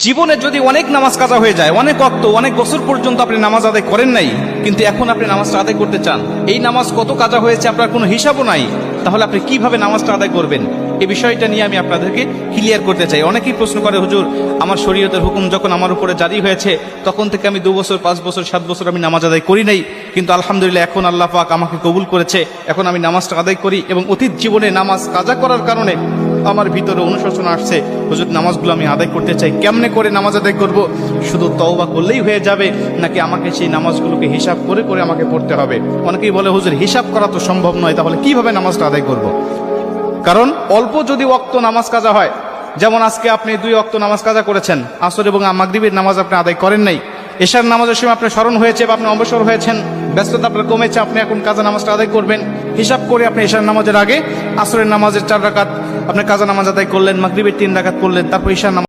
জীবনে যদি অনেক নামাজ কাজা হয়ে যায়, অনেক ওয়াক্ত, অনেক বছর পর্যন্ত আপনি নামাজ আদায় করেন নাই, কিন্তু এখন আপনি নামাজটা আদায় করতে চান, এই নামাজ কত কাজা হয়েছে আপনার কোনো হিসাবও নাই, তাহলে আপনি কিভাবে নামাজটা আদায় করবেন? এই বিষয়টা নিয়ে আমি আপনাদেরকে ক্লিয়ার করতে চাই। অনেকেই প্রশ্ন করে, হুজুর আমার শরীয়তের হুকুম যখন আমার উপরে জারি হয়েছে তখন থেকে আমি 2 বছর 5 বছর 7 বছর আমি নামাজ আদায় করি নাই, কিন্তু আলহামদুলিল্লাহ এখন আল্লাহ পাক আমাকে কবুল করেছে, এখন আমি নামাজটা আদায় করি, এবং অতীত জীবনে নামাজ কাজা করার কারণে আমার ভিতরে অনুশোচনা আসছে, হুজুর নামাজগুলো আমি আদায় করতে চাই, কেমনে করে নামাজ আদায় করব? শুধু তওবা করলেই হয়ে যাবে নাকি আমাকে সেই নামাজগুলোকে হিসাব করে করে আমাকে পড়তে হবে? অনেকেই বলে, হুজুর হিসাব করা তো সম্ভব নয়, তাহলে কিভাবে নামাজটা আদায় করব? কারণ অল্প যদি ওয়াক্ত নামাজ কাজা হয়, যেমন আজকে আপনি 2 ওয়াক্ত নামাজ কাজা করেছেন, আসর এবং মাগরিবের নামাজ আপনি আদায় করেন নাই, এশার নামাজের সময় আপনার স্মরণ হয়েছে বা আপনি অবসর হয়েছেন, ব্যস্ততা আপনার কমেছে, আপনি এখন কাজা নামাজটা আদায় করবেন, হিসাব করে আপনি এশার নামাজের আগে আসরের নামাজের 4 রাকাত আপনি কাজা নামাজ আদায় করলেন, মাগরিবের 3 রাকাত করলেন, তারপর এশার নামাজ